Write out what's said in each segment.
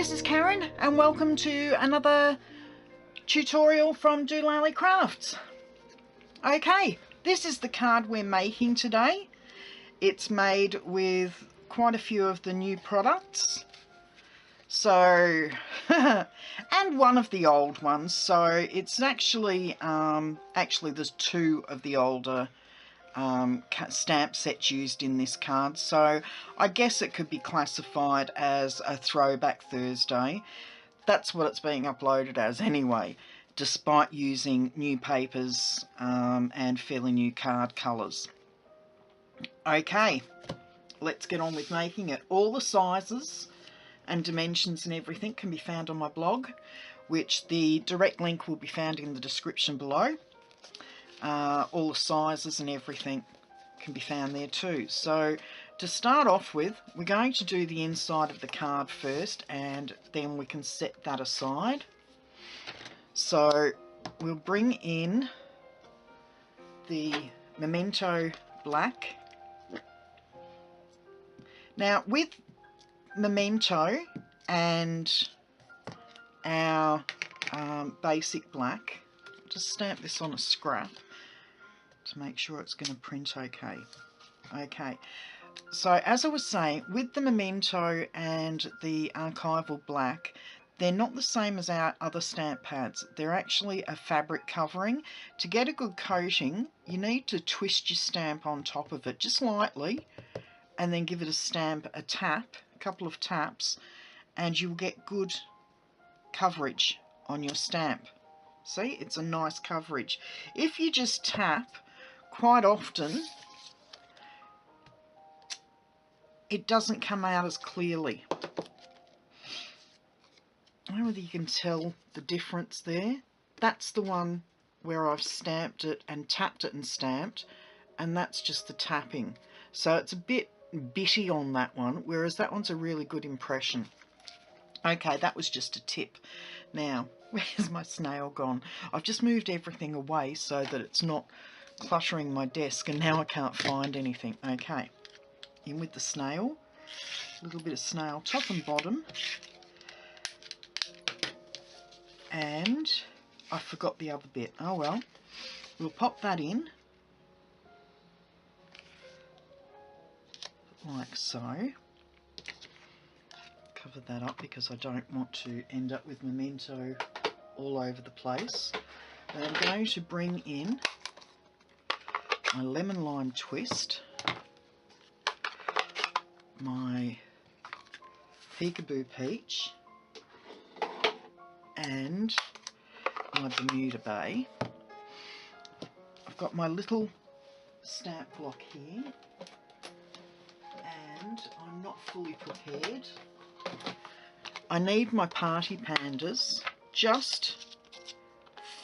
this is Karen and welcome to another tutorial from dolallycrafts. Okay, this is the card we're making today. It's made with quite a few of the new products. So, and one of the old ones. So it's actually, there's two of the older stamp sets used in this card, so I guess it could be classified as a throwback Thursday. That's what it's being uploaded as anyway, despite using new papers and fairly new card colours. Okay, let's get on with making it. All the sizes and dimensions and everything can be found on my blog, which the direct link will be found in the description below. All the sizes and everything can be found there too. So to start off with, we're going to do the inside of the card first, and then we can set that aside. So we'll bring in the Memento Black. Now with Memento and our basic black, just stamp this on a scrap to make sure it's going to print okay. Okay, so as I was saying, with the Memento and the archival black, they're not the same as our other stamp pads. They're actually a fabric covering. To get a good coating, you need to twist your stamp on top of it just lightly, and then give it a couple of taps, and you'll get good coverage on your stamp. See, it's a nice coverage. If you just tap, quite often it doesn't come out as clearly. I don't know whether you can tell the difference there. That's the one where I've stamped it and tapped it and stamped, and that's just the tapping. So it's a bit bitty on that one, whereas that one's a really good impression. Okay, that was just a tip. Now, where's my snail gone? I've just moved everything away so that it's not cluttering my desk, and now I can't find anything. Okay, in with the snail. A little bit of snail top and bottom. And I forgot the other bit. Oh well. We'll pop that in. Like so. Cover that up because I don't want to end up with Memento all over the place. And I'm going to bring in my lemon lime twist, my peekaboo peach, and my Bermuda Bay. I've got my little stamp block here, and I'm not fully prepared. I need my party pandas just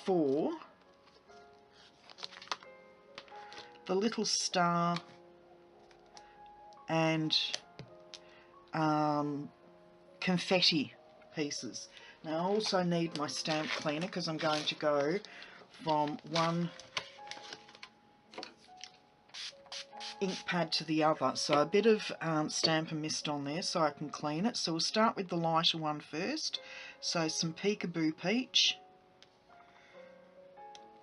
for the little star and confetti pieces. Now I also need my stamp cleaner because I'm going to go from one ink pad to the other, so a bit of Stampin' mist on there so I can clean it. So we'll start with the lighter one first. So some peekaboo peach,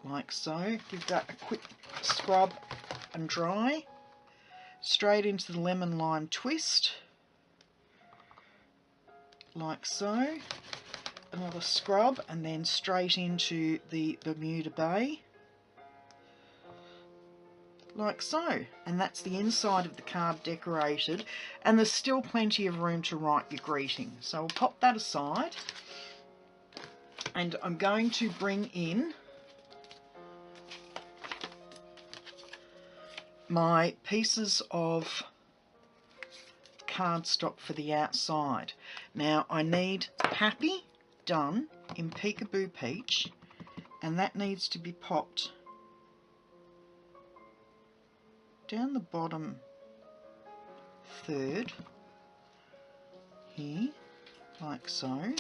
like so. Give that a quick scrub and dry. Straight into the lemon lime twist, like so. Another scrub, and then straight into the Bermuda Bay, like so. And that's the inside of the card decorated, and there's still plenty of room to write your greeting. So we'll pop that aside, and I'm going to bring in my pieces of cardstock for the outside. Now I need Happy done in peekaboo peach, and that needs to be popped down the bottom third here, like so.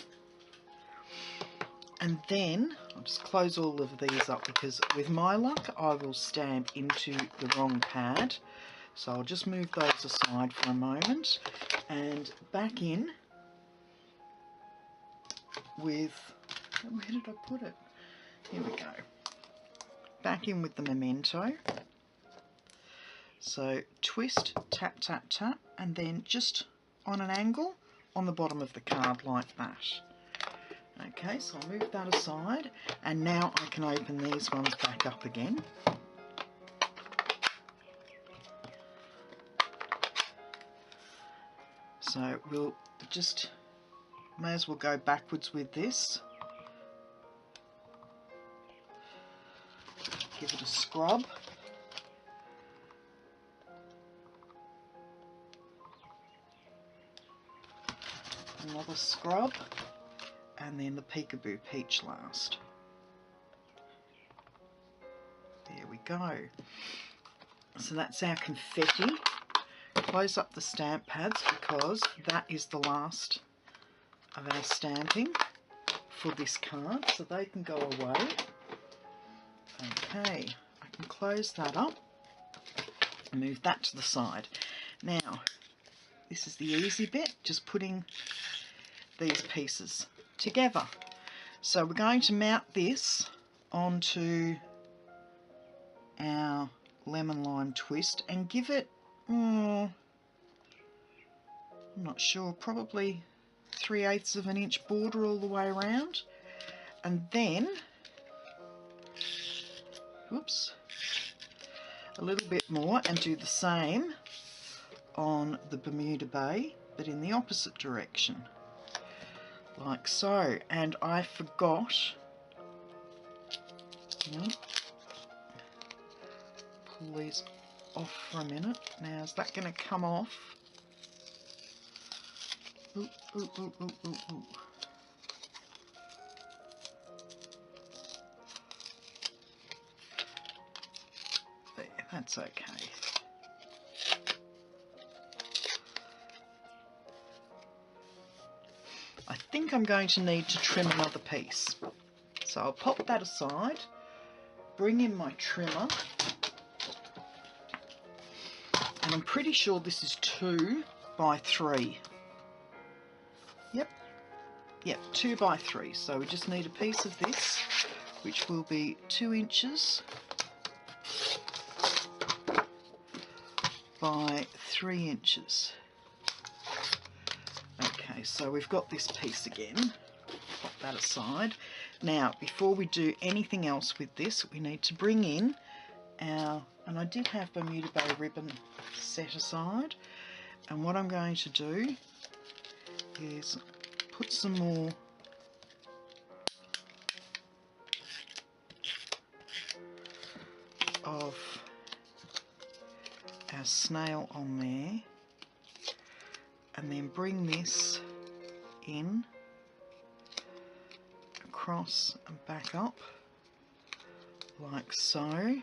And then I'll just close all of these up because with my luck I will stamp into the wrong pad. So I'll just move those aside for a moment and back in with, where did I put it? Here we go. Back in with the memento. So twist, tap, tap, tap, and then just on an angle on the bottom of the card like that. Okay, so I'll move that aside, and now I can open these ones back up again. So we'll just, may as well go backwards with this. Give it a scrub. Another scrub, and then the Peekaboo Peach last. There we go. So that's our confetti. Close up the stamp pads because that is the last of our stamping for this card, so they can go away. Okay, I can close that up and move that to the side. Now, this is the easy bit, just putting these pieces together. So we're going to mount this onto our lemon lime twist and give it, I'm not sure, probably 3/8 of an inch border all the way around, and then, whoops, a little bit more, and do the same on the Bermuda Bay, but in the opposite direction, like so. And I forgot, pull these off for a minute. Now, is that going to come off? Ooh, ooh, ooh, ooh, ooh, ooh. There, that's okay. I think I'm going to need to trim another piece. So I'll pop that aside, bring in my trimmer, and I'm pretty sure this is 2 by 3. Yep, 2 by 3. So we just need a piece of this, which will be 2 inches by 3 inches. Okay, so we've got this piece again. Pop that aside. Now, before we do anything else with this, we need to bring in our, and I did have Bermuda Bay ribbon set aside, and what I'm going to do is put some more of our snail on there, and then bring this in, across and back up, like so.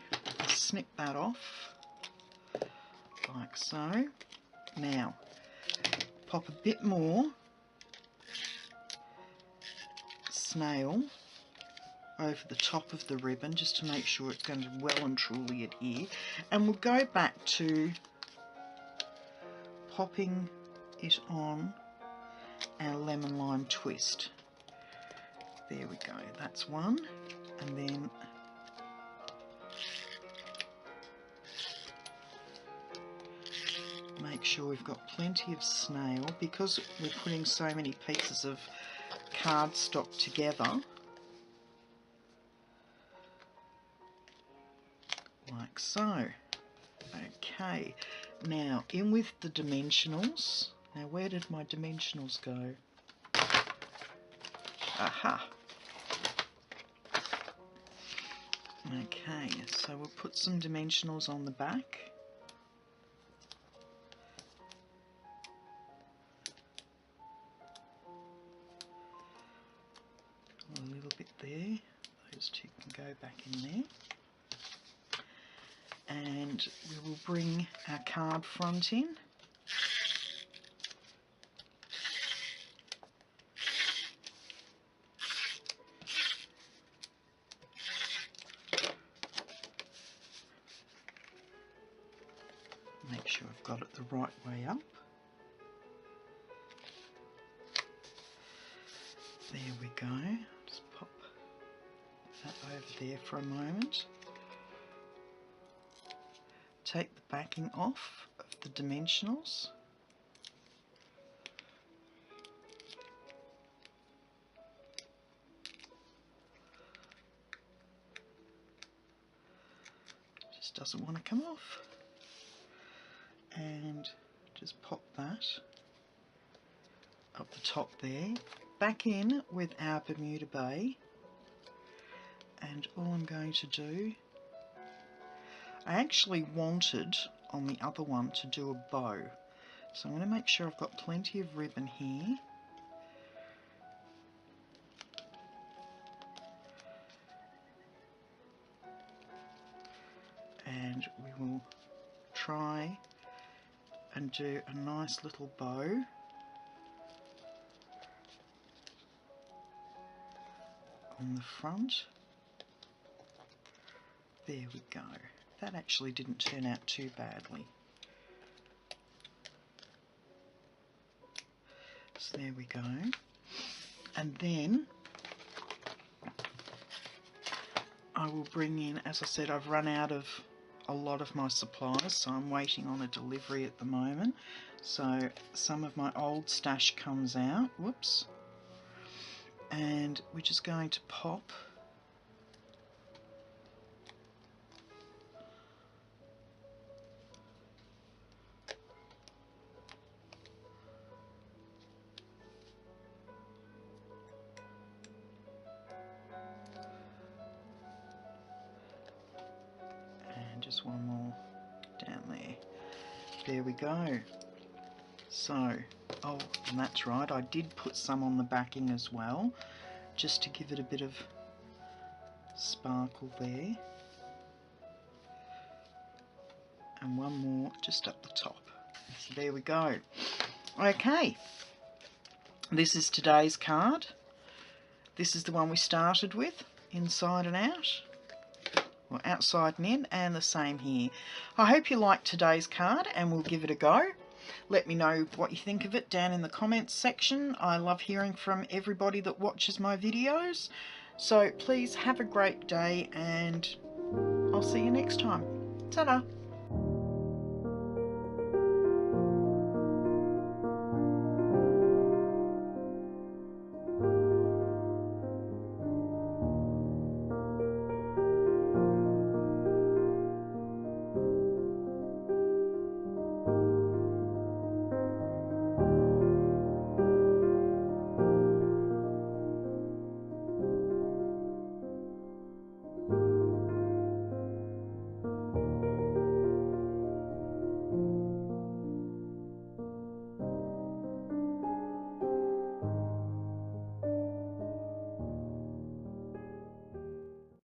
Snip that off, like so. Now, pop a bit more snail over the top of the ribbon just to make sure it's going to well and truly adhere, and we'll go back to popping it on our lemon lime twist. There we go, that's one, and then make sure we've got plenty of snail, because we're putting so many pieces of cardstock together, like so. Okay, now in with the dimensionals. Now, where did my dimensionals go? Aha! Okay, so we'll put some dimensionals on the back. A little bit there. Those two can go back in there. And we will bring our card front in. Make sure I've got it the right way up. There we go. Just pop that over there for a moment. Take the backing off of the dimensionals. Just doesn't want to come off. And just pop that up the top there. Back in with our Bermuda Bay. And all I'm going to do, I actually wanted on the other one to do a bow. So I'm going to make sure I've got plenty of ribbon here. And we will try and do a nice little bow. On the front. There we go. That actually didn't turn out too badly. So there we go. And then I will bring in, as I said, I've run out of a lot of my supplies, so I'm waiting on a delivery at the moment. So some of my old stash comes out. Whoops. And we're just going to pop and just one more down there. There we go. So, oh, and that's right, I did put some on the backing as well, just to give it a bit of sparkle there. And one more just up the top. So there we go. Okay, this is today's card. This is the one we started with, inside and out. Well, outside and in, and the same here. I hope you liked today's card, and we'll give it a go. Let me know what you think of it down in the comments section. I love hearing from everybody that watches my videos. So please have a great day, and I'll see you next time. Ta-da!